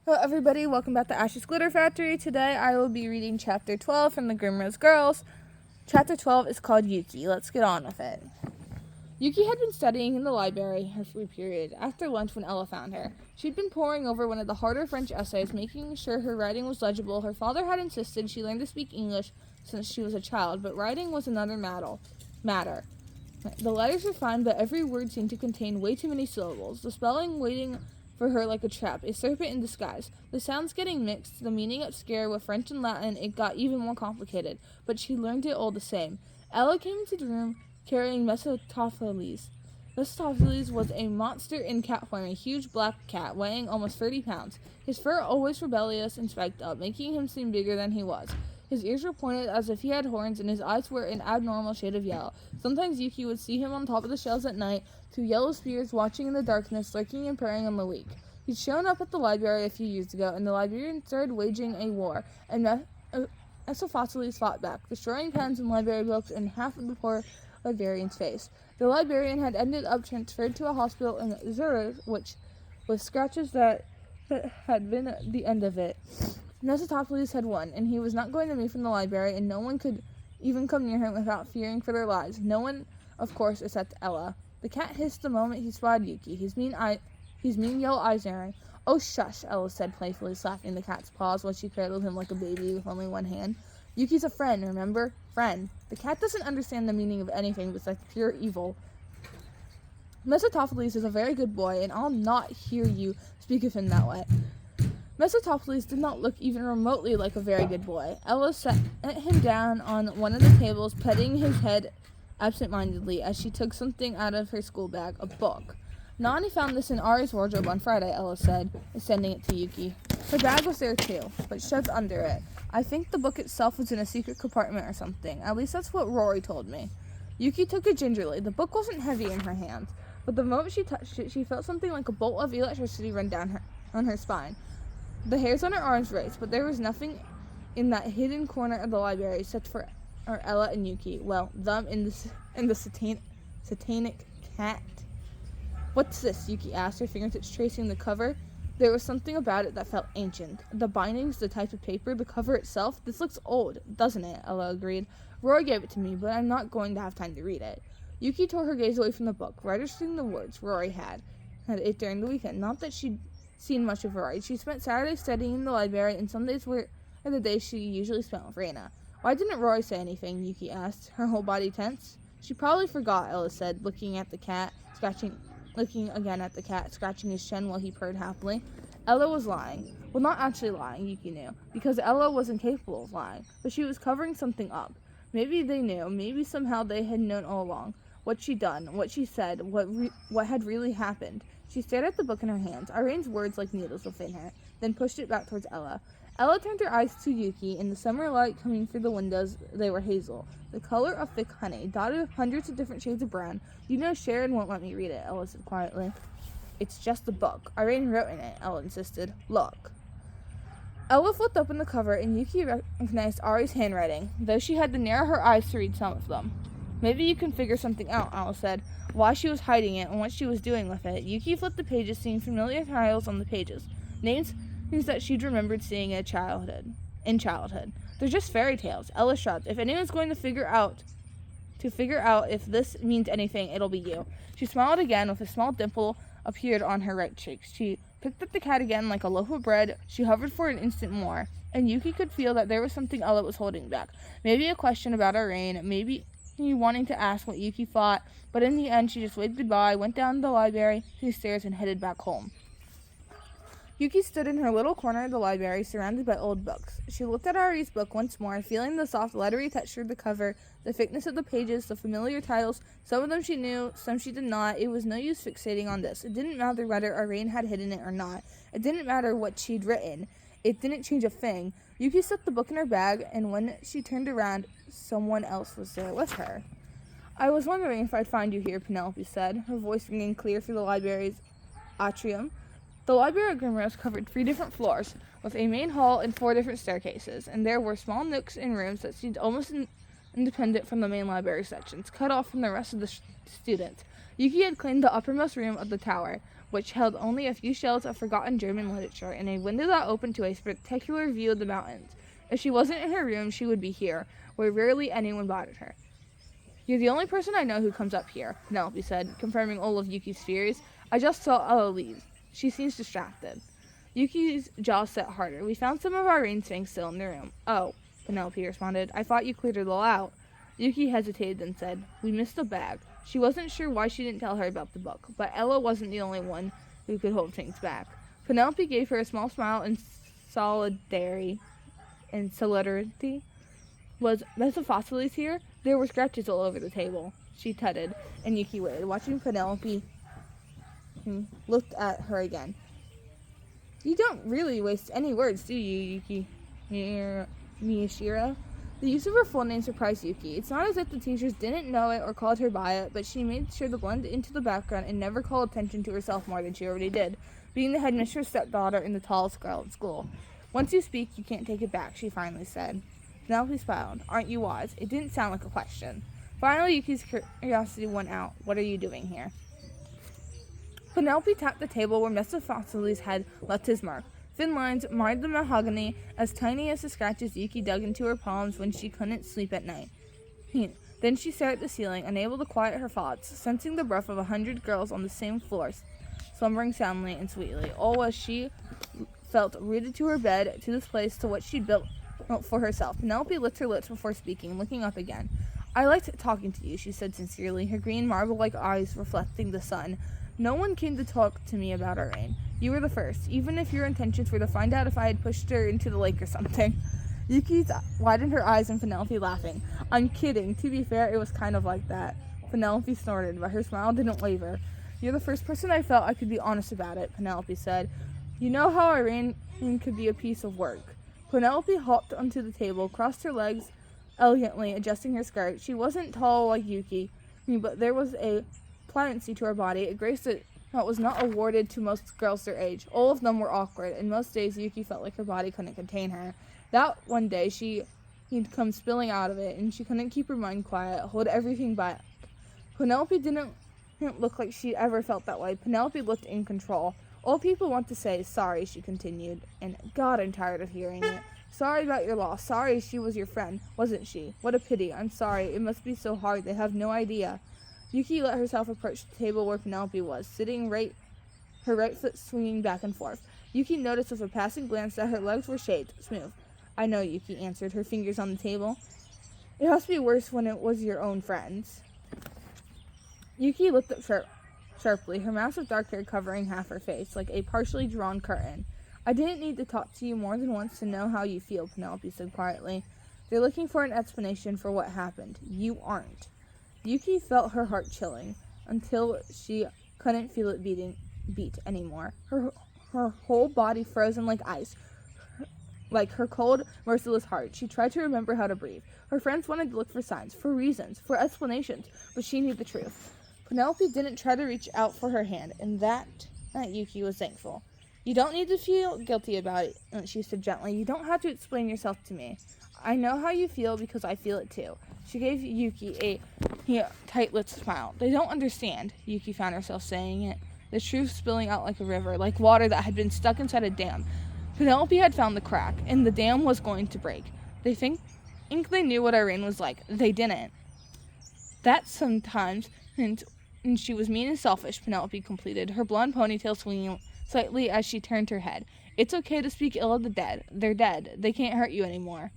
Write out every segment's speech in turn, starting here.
Hello everybody, welcome back to Ash's Glitter Factory. Today I will be reading Chapter 12 from the Grimrose Girls. Chapter 12 is called Yuki. Let's get on with it. Yuki had been studying in the library her free period after lunch when Ella found her. She'd been poring over one of the harder French essays, making sure her writing was legible. Her father had insisted she learn to speak English since she was a child, but writing was another matter. The letters were fine, but every word seemed to contain way too many syllables. The spelling waiting for her like a trap, a serpent in disguise. The sounds getting mixed, the meaning obscure. With French and Latin, it got even more complicated, but she learned it all the same. Ella came into the room carrying Mephistopheles. Mephistopheles was a monster in cat form, a huge black cat weighing almost 30 pounds. His fur always rebellious and spiked up, making him seem bigger than he was. His ears were pointed as if he had horns, and his eyes were an abnormal shade of yellow. Sometimes Yuki would see him on top of the shelves at night, two yellow spears watching in the darkness, lurking and preying on the weak. He'd shown up at the library a few years ago, and the librarian started waging a war, and Mephistopheles fought back, destroying pens and library books and half of the poor librarian's face. The librarian had ended up transferred to a hospital in Zurich, which with scratches that had been the end of it. Mephistopheles had won, and he was not going to move from the library, and no one could even come near him without fearing for their lives. No one, of course, except Ella. The cat hissed the moment he spotted Yuki, his mean yellow eyes narrowing. "Oh, shush," Ella said playfully, slapping the cat's paws while she cradled him like a baby with only one hand. "Yuki's a friend, remember? Friend. The cat doesn't understand the meaning of anything besides pure evil. Mephistopheles is a very good boy, and I'll not hear you speak of him that way." Mephistopheles did not look even remotely like a very good boy. Ella sat him down on one of the tables, petting his head absent-mindedly as she took something out of her school bag, a book. "Nani found this in Ari's wardrobe on Friday," Ella said, extending it to Yuki. Her bag was there too, but shoved under it. "I think the book itself was in a secret compartment or something. At least that's what Rory told me." Yuki took it gingerly. The book wasn't heavy in her hands, but the moment she touched it, she felt something like a bolt of electricity run down her spine. The hairs on her arms raised, but there was nothing in that hidden corner of the library except for Ella and Yuki. Well, them and the satanic cat. "What's this?" Yuki asked, her fingertips tracing the cover. There was something about it that felt ancient. The bindings, the type of paper, the cover itself. "This looks old, doesn't it?" Ella agreed. "Roy gave it to me, but I'm not going to have time to read it." Yuki tore her gaze away from the book, registering the words. Rory had it during the weekend. Not that she'd seen much of Rory. She spent Saturdays studying in the library, and Sundays were the days she usually spent with Raina. "Why didn't Rory say anything?" Yuki asked, her whole body tense. "She probably forgot," Ella said, looking again at the cat, scratching his chin while he purred happily. Ella was lying. Well, not actually lying, Yuki knew, because Ella was incapable of lying, but she was covering something up. Maybe they knew, maybe somehow they had known all along. What she'd done, what she said, what had really happened. She stared at the book in her hands, Irene's words like needles within her, then pushed it back towards Ella. Ella turned her eyes to Yuki. In the summer light coming through the windows, they were hazel, the color of thick honey, dotted with hundreds of different shades of brown. "You know Sharon won't let me read it," Ella said quietly. "It's just a book. Irene wrote in it," Ella insisted. "Look." Ella flipped open the cover, and Yuki recognized Ari's handwriting, though she had to narrow her eyes to read some of them. "Maybe you can figure something out," Ella said, why she was hiding it and what she was doing with it. Yuki flipped the pages, seeing familiar titles on the pages. Names that she'd remembered seeing in childhood. "They're just fairy tales," Ella shrugged. "If anyone's going to figure out if this means anything, it'll be you." She smiled again, with a small dimple appeared on her right cheek. She picked up the cat again like a loaf of bread. She hovered for an instant more, and Yuki could feel that there was something Ella was holding back. Maybe a question about Irene, maybe wanting to ask what Yuki thought, but in the end she just waved goodbye, went down the library to the stairs, and headed back home. Yuki stood in her little corner of the library, surrounded by old books. She looked at Ari's book once more, feeling the soft, leathery texture of the cover, the thickness of the pages, the familiar titles. Some of them she knew, some she did not. It was no use fixating on this. It didn't matter whether Irene had hidden it or not. It didn't matter what she'd written. It didn't change a thing. Yuki stuck the book in her bag, and when she turned around, someone else was there with her. "I was wondering if I'd find you here," Penelope said, her voice ringing clear through the library's atrium. The library at Grimrose covered 3 different floors, with a main hall and 4 different staircases, and there were small nooks and rooms that seemed almost independent from the main library sections, cut off from the rest of the students. Yuki had claimed the uppermost room of the tower, which held only a few shelves of forgotten German literature and a window that opened to a spectacular view of the mountains. If she wasn't in her room, she would be here, where rarely anyone bothered her. "You're the only person I know who comes up here," Penelope said, confirming all of Yuki's fears. "I just saw Ella leave. She seems distracted." Yuki's jaw set harder. "We found some of our rain things still in the room." "Oh," Penelope responded. "I thought you cleared it all out." Yuki hesitated, then said, "We missed a bag." She wasn't sure why she didn't tell her about the book, but Ella wasn't the only one who could hold things back. Penelope gave her a small smile in solidarity. "Was Mephistopheles here? There were scratches all over the table." She tutted, and Yuki waited, watching Penelope looked at her again. "You don't really waste any words, do you, Yuki Miyashiro?" The use of her full name surprised Yuki. It's not as if the teachers didn't know it or called her by it, but she made sure to blend into the background and never call attention to herself more than she already did, being the headmistress' stepdaughter and the tallest girl at school. "Once you speak, you can't take it back," she finally said. Penelope smiled. "Aren't you wise?" It didn't sound like a question. Finally, Yuki's curiosity went out. "What are you doing here?" Penelope tapped the table where Mephistopheles had left his mark. Thin lines marred the mahogany, as tiny as the scratches Yuki dug into her palms when she couldn't sleep at night. Then she stared at the ceiling, unable to quiet her thoughts, sensing the breath of 100 girls on the same floor, slumbering soundly and sweetly, all as she felt rooted to her bed, to this place, to what she'd built for herself. Penelope licked her lips before speaking, looking up again. "I liked talking to you," she said sincerely, her green marble-like eyes reflecting the sun. "No one came to talk to me about our rain. You were the first, even if your intentions were to find out if I had pushed her into the lake or something." Yuki widened her eyes and Penelope laughing. "I'm kidding. To be fair, it was kind of like that." Penelope snorted, but her smile didn't waver. "You're the first person I felt I could be honest about it," Penelope said. "You know how our rain could be a piece of work." Penelope hopped onto the table, crossed her legs elegantly, adjusting her skirt. She wasn't tall like Yuki, but there was a pliancy to her body, a grace that was not awarded to most girls their age. All of them were awkward, and most days Yuki felt like her body couldn't contain her. That one day he'd come spilling out of it, and she couldn't keep her mind quiet, hold everything back. Penelope didn't look like she'd ever felt that way. Penelope looked in control. "All people want to say is sorry," she continued, and God, I'm tired of hearing it. "Sorry about your loss. Sorry she was your friend, wasn't she? What a pity. I'm sorry. It must be so hard. They have no idea." Yuki let herself approach the table where Penelope was, sitting her right foot swinging back and forth. Yuki noticed with a passing glance that her legs were shaped, smooth. "I know," Yuki answered, her fingers on the table. "It has to be worse when it was your own friends." Yuki looked up sharply, her mass of dark hair covering half her face, like a partially drawn curtain. "I didn't need to talk to you more than once to know how you feel," Penelope said quietly. "They're looking for an explanation for what happened. You aren't." Yuki felt her heart chilling, until she couldn't feel it beat anymore. Her whole body frozen like ice, like her cold, merciless heart. She tried to remember how to breathe. Her friends wanted to look for signs, for reasons, for explanations, but she knew the truth. Penelope didn't try to reach out for her hand, and that Yuki was thankful. "You don't need to feel guilty about it," she said gently. "You don't have to explain yourself to me. I know how you feel because I feel it too." She gave Yuki a tight-lipped smile. "They don't understand," Yuki found herself saying it, the truth spilling out like a river, like water that had been stuck inside a dam. Penelope had found the crack, and the dam was going to break. They think they knew what Irene was like. They didn't. That sometimes, and she was mean and selfish, Penelope completed, her blonde ponytail swinging slightly as she turned her head. "It's okay to speak ill of the dead. They're dead. They can't hurt you anymore."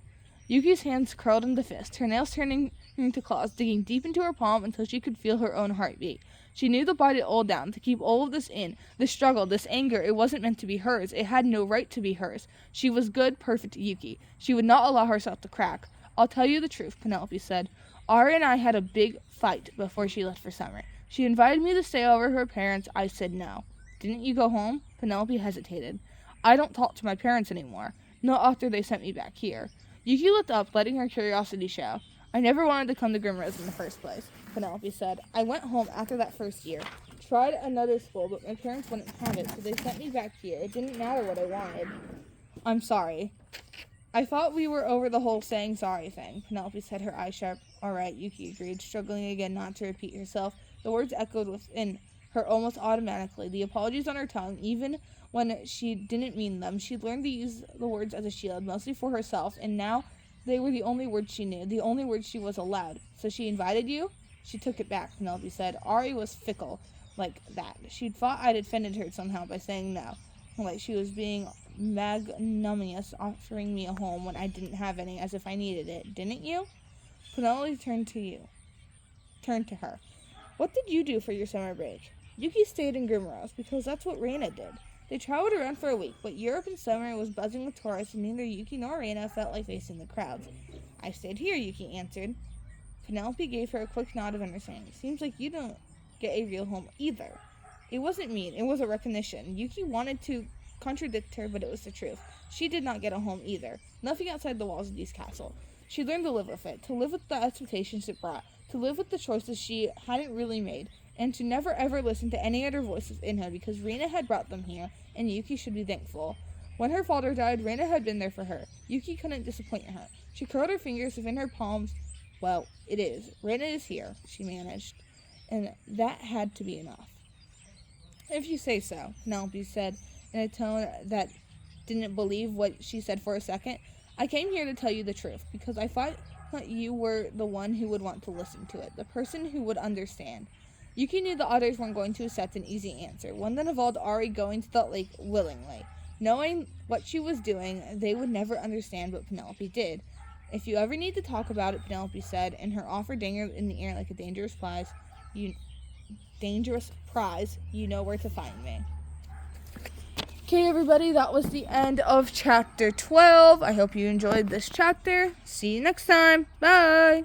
Yuki's hands curled into fists, her nails turning into claws, digging deep into her palm until she could feel her own heartbeat. She knew to bite it all down, to keep all of this in, this struggle, this anger. It wasn't meant to be hers. It had no right to be hers. She was good, perfect Yuki. She would not allow herself to crack. "I'll tell you the truth," Penelope said. "Ari and I had a big fight before she left for summer. She invited me to stay over her parents. I said no." "Didn't you go home?" Penelope hesitated. "I don't talk to my parents anymore. Not after they sent me back here." Yuki looked up, letting her curiosity show. "I never wanted to come to Grimrose in the first place," Penelope said. "I went home after that first year. Tried another school, but my parents wouldn't have it, so they sent me back here. It didn't matter what I wanted." "I'm sorry." "I thought we were over the whole saying sorry thing," Penelope said, her eyes sharp. "All right," Yuki agreed, struggling again not to repeat herself. The words echoed within her almost automatically, the apologies on her tongue, even when she didn't mean them. She'd learned to use the words as a shield, mostly for herself, and now they were the only words she knew, the only words she was allowed. So she invited you? She took it back, Penelope said. Ari was fickle like that. She'd thought I'd offended her somehow by saying no. Like she was being magnanimous, offering me a home when I didn't have any, as if I needed it. Didn't you? Penelope turned to her. What did you do for your summer break? Yuki stayed in Grimrose, because that's what Reina did. They traveled around for a week, but Europe in summer was buzzing with tourists, and neither Yuki nor Reina felt like facing the crowds. I stayed here, Yuki answered. Penelope gave her a quick nod of understanding. Seems like you don't get a real home either. It wasn't mean, it was a recognition. Yuki wanted to contradict her, but it was the truth. She did not get a home either. Nothing outside the walls of East Castle. She learned to live with it, to live with the expectations it brought, to live with the choices she hadn't really made, and to never ever listen to any other voices in her, because Reina had brought them here, and Yuki should be thankful. When her father died, Reina had been there for her. Yuki couldn't disappoint her. She curled her fingers within her palms. Well, it is. Reina is here, she managed, and that had to be enough. If you say so, Penelope said, in a tone that didn't believe what she said for a second. I came here to tell you the truth, because I thought you were the one who would want to listen to it, the person who would understand. Yuki knew the others weren't going to accept an easy answer, one that involved Ari going to the lake willingly. Knowing what she was doing, they would never understand what Penelope did. If you ever need to talk about it, Penelope said, and her offer dangled in the air like a dangerous prize, you know where to find me. Okay, everybody, that was the end of chapter 12. I hope you enjoyed this chapter. See you next time. Bye.